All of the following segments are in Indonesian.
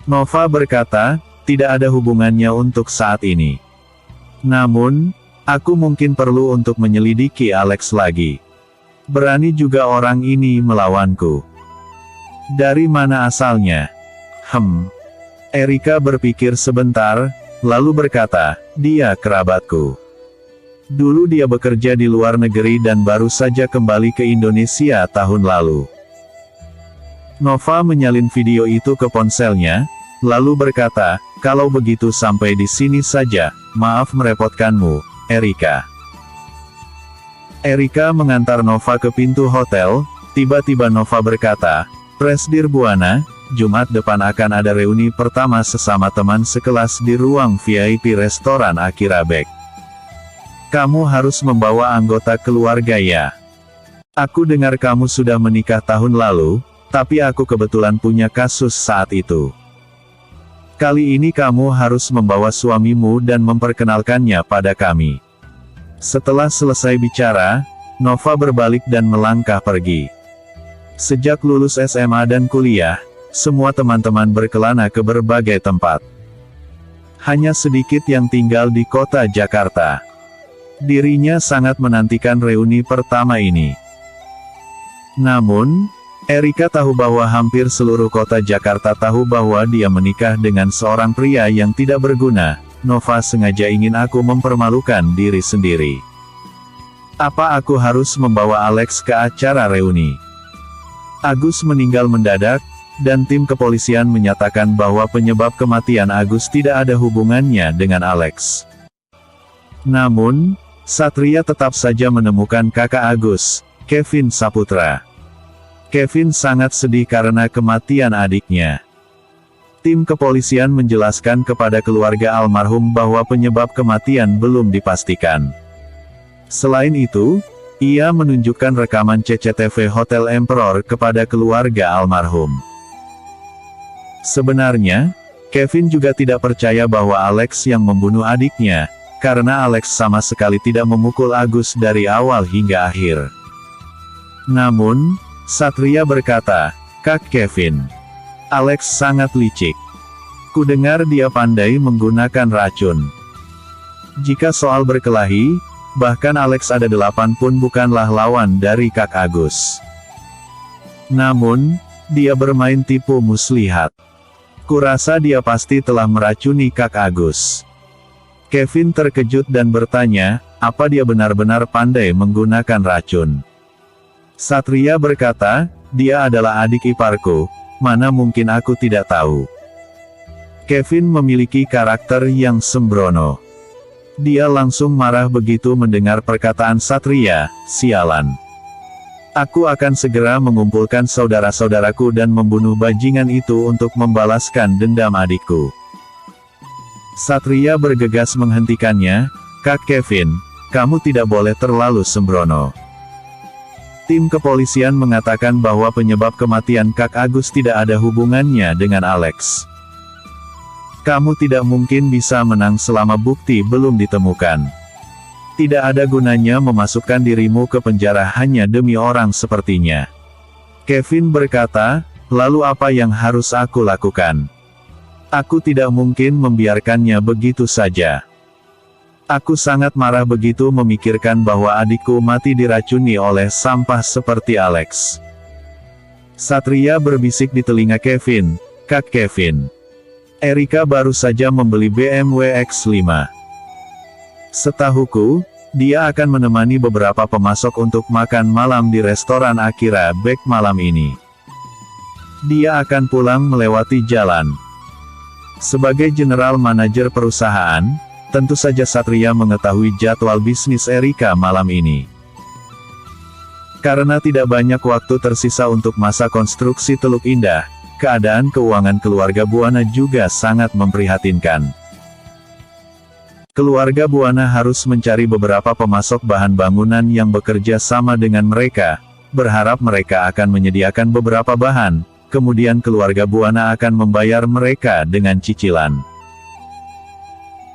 Nova berkata, tidak ada hubungannya untuk saat ini. Namun, aku mungkin perlu untuk menyelidiki Alex lagi. Berani juga orang ini melawanku. Dari mana asalnya? Erika berpikir sebentar, lalu berkata, dia kerabatku. Dulu dia bekerja di luar negeri dan baru saja kembali ke Indonesia tahun lalu. Nova menyalin video itu ke ponselnya, lalu berkata, kalau begitu sampai di sini saja, maaf merepotkanmu, Erika. Erika mengantar Nova ke pintu hotel, tiba-tiba Nova berkata, Presdir Buana, Jumat depan akan ada reuni pertama sesama teman sekelas di ruang VIP restoran Akira Beck. Kamu harus membawa anggota keluarga ya. Aku dengar kamu sudah menikah tahun lalu, tapi aku kebetulan punya kasus saat itu. Kali ini kamu harus membawa suamimu dan memperkenalkannya pada kami. Setelah selesai bicara, Nova berbalik dan melangkah pergi. Sejak lulus SMA dan kuliah, semua teman-teman berkelana ke berbagai tempat. Hanya sedikit yang tinggal di kota Jakarta. Dirinya sangat menantikan reuni pertama ini. Namun, Erika tahu bahwa hampir seluruh kota Jakarta tahu bahwa dia menikah dengan seorang pria yang tidak berguna. Nova sengaja ingin aku mempermalukan diri sendiri. Apa aku harus membawa Alex ke acara reuni? Agus meninggal mendadak, dan tim kepolisian menyatakan bahwa penyebab kematian Agus tidak ada hubungannya dengan Alex. Namun, Satria tetap saja menemukan kakak Agus, Kevin Saputra. Kevin sangat sedih karena kematian adiknya. Tim kepolisian menjelaskan kepada keluarga almarhum bahwa penyebab kematian belum dipastikan. Selain itu, ia menunjukkan rekaman CCTV Hotel Emperor kepada keluarga almarhum. Sebenarnya, Kevin juga tidak percaya bahwa Alex yang membunuh adiknya, karena Alex sama sekali tidak memukul Agus dari awal hingga akhir. Namun, Satria berkata, Kak Kevin, Alex sangat licik. Kudengar dia pandai menggunakan racun. Jika soal berkelahi, bahkan Alex ada 8 pun bukanlah lawan dari Kak Agus. Namun, dia bermain tipu muslihat. Kurasa dia pasti telah meracuni Kak Agus. Kevin terkejut dan bertanya, apa dia benar-benar pandai menggunakan racun? Satria berkata, dia adalah adik iparku, mana mungkin aku tidak tahu. Kevin memiliki karakter yang sembrono. Dia langsung marah begitu mendengar perkataan Satria, sialan. Aku akan segera mengumpulkan saudara-saudaraku dan membunuh bajingan itu untuk membalaskan dendam adikku. Satria bergegas menghentikannya, Kak Kevin, kamu tidak boleh terlalu sembrono. Tim kepolisian mengatakan bahwa penyebab kematian Kak Agus tidak ada hubungannya dengan Alex. Kamu tidak mungkin bisa menang selama bukti belum ditemukan. Tidak ada gunanya memasukkan dirimu ke penjara hanya demi orang sepertinya. Kevin berkata, lalu apa yang harus aku lakukan? Aku tidak mungkin membiarkannya begitu saja. Aku sangat marah begitu memikirkan bahwa adikku mati diracuni oleh sampah seperti Alex. Satria berbisik di telinga Kevin, Kak Kevin. Erika baru saja membeli BMW X5. Setahuku, dia akan menemani beberapa pemasok untuk makan malam di restoran Akira Beck malam ini. Dia akan pulang melewati jalan. Sebagai general manajer perusahaan, tentu saja Satria mengetahui jadwal bisnis Erika malam ini. Karena tidak banyak waktu tersisa untuk masa konstruksi Teluk Indah, keadaan keuangan keluarga Buana juga sangat memprihatinkan. Keluarga Buana harus mencari beberapa pemasok bahan bangunan yang bekerja sama dengan mereka, berharap mereka akan menyediakan beberapa bahan, kemudian keluarga Buana akan membayar mereka dengan cicilan.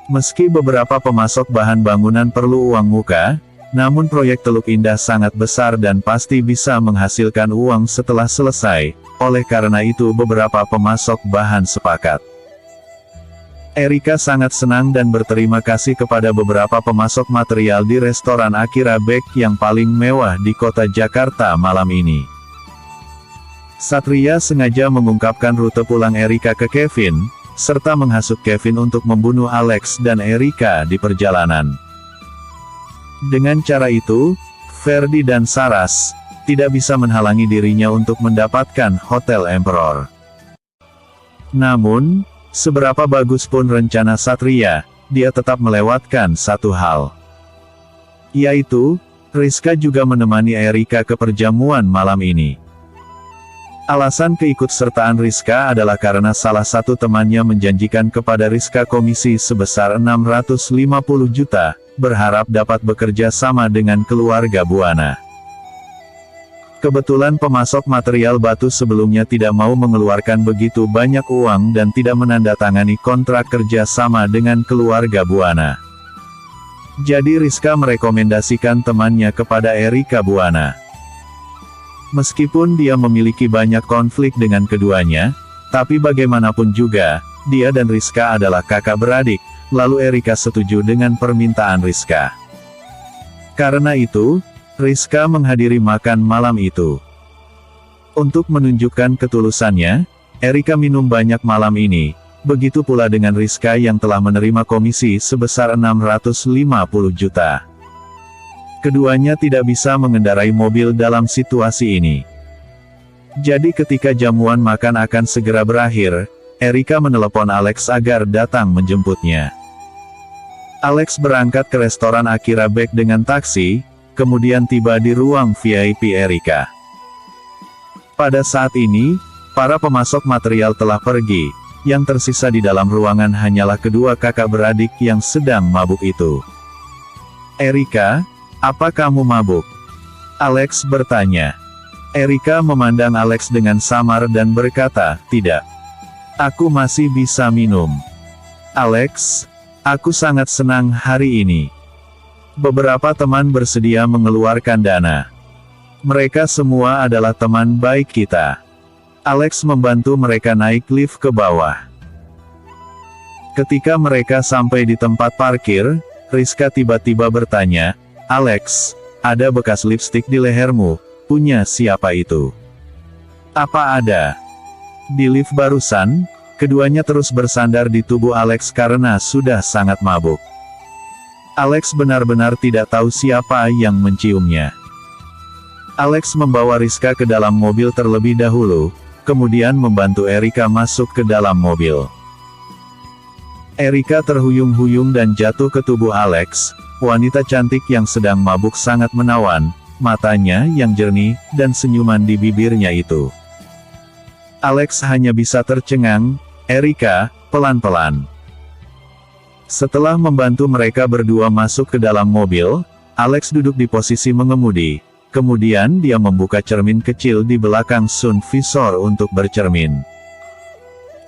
Meski beberapa pemasok bahan bangunan perlu uang muka, Namun proyek Teluk Indah sangat besar dan pasti bisa menghasilkan uang setelah selesai, oleh karena itu beberapa pemasok bahan sepakat. Erika sangat senang dan berterima kasih kepada beberapa pemasok material di restoran Akira Bake yang paling mewah di kota Jakarta malam ini. Satria sengaja mengungkapkan rute pulang Erika ke Kevin, serta menghasut Kevin untuk membunuh Alex dan Erika di perjalanan. Dengan cara itu, Ferdi dan Saras tidak bisa menghalangi dirinya untuk mendapatkan Hotel Emperor. Namun, seberapa bagus pun rencana Satria, dia tetap melewatkan satu hal. Yaitu, Rizka juga menemani Erika ke perjamuan malam ini. Alasan keikutsertaan Rizka adalah karena salah satu temannya menjanjikan kepada Rizka komisi sebesar 650 juta, berharap dapat bekerja sama dengan keluarga Buana. Kebetulan pemasok material batu sebelumnya tidak mau mengeluarkan begitu banyak uang dan tidak menandatangani kontrak kerja sama dengan keluarga Buana. Jadi Rizka merekomendasikan temannya kepada Erika Buana. Meskipun dia memiliki banyak konflik dengan keduanya, tapi bagaimanapun juga, dia dan Rizka adalah kakak beradik, lalu Erika setuju dengan permintaan Rizka. Karena itu, Rizka menghadiri makan malam itu. Untuk menunjukkan ketulusannya, Erika minum banyak malam ini, begitu pula dengan Rizka yang telah menerima komisi sebesar 650 juta. Keduanya tidak bisa mengendarai mobil dalam situasi ini. Jadi ketika jamuan makan akan segera berakhir, Erika menelepon Alex agar datang menjemputnya. Alex berangkat ke restoran Akira Bake dengan taksi, kemudian tiba di ruang VIP Erika. Pada saat ini, para pemasok material telah pergi, yang tersisa di dalam ruangan hanyalah kedua kakak beradik yang sedang mabuk itu. "Erika, apa kamu mabuk?" Alex bertanya. Erika memandang Alex dengan samar dan berkata, "Tidak. Aku masih bisa minum." "Alex, aku sangat senang hari ini. Beberapa teman bersedia mengeluarkan dana. Mereka semua adalah teman baik kita." Alex membantu mereka naik lift ke bawah. Ketika mereka sampai di tempat parkir, Rizka tiba-tiba bertanya, "Alex, ada bekas lipstik di lehermu, punya siapa itu?" "Apa ada?" Di lift barusan, keduanya terus bersandar di tubuh Alex karena sudah sangat mabuk. Alex benar-benar tidak tahu siapa yang menciumnya. Alex membawa Rizka ke dalam mobil terlebih dahulu, kemudian membantu Erika masuk ke dalam mobil. Erika terhuyung-huyung dan jatuh ke tubuh Alex, wanita cantik yang sedang mabuk sangat menawan, matanya yang jernih, dan senyuman di bibirnya itu. Alex hanya bisa tercengang. "Erika, pelan-pelan." Setelah membantu mereka berdua masuk ke dalam mobil, Alex duduk di posisi mengemudi, kemudian dia membuka cermin kecil di belakang sun visor untuk bercermin.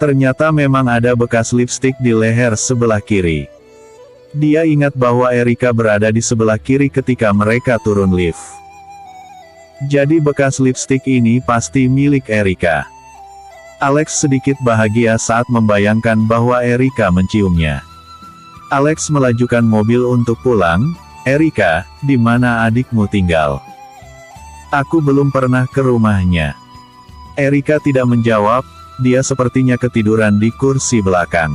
Ternyata memang ada bekas lipstik di leher sebelah kiri. Dia ingat bahwa Erika berada di sebelah kiri ketika mereka turun lift. Jadi bekas lipstik ini pasti milik Erika. Alex sedikit bahagia saat membayangkan bahwa Erika menciumnya. Alex melajukan mobil untuk pulang. "Erika, di mana adikmu tinggal?" "Aku belum pernah ke rumahnya." Erika tidak menjawab, dia sepertinya ketiduran di kursi belakang.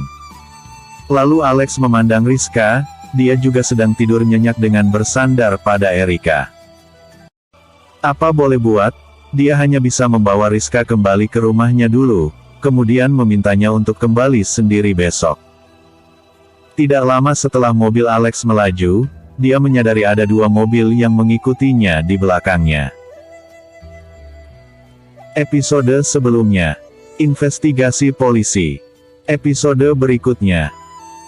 Lalu Alex memandang Rizka, dia juga sedang tidur nyenyak dengan bersandar pada Erika. Apa boleh buat, dia hanya bisa membawa Rizka kembali ke rumahnya dulu, kemudian memintanya untuk kembali sendiri besok. Tidak lama setelah mobil Alex melaju, dia menyadari ada dua mobil yang mengikutinya di belakangnya. Episode sebelumnya. Investigasi polisi. Episode berikutnya.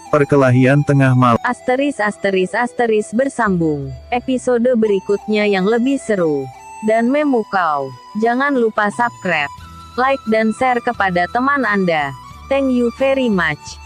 Perkelahian tengah malam. **** bersambung. Episode berikutnya yang lebih seru dan memukau. Jangan lupa subscribe, like dan share kepada teman Anda. Thank you very much.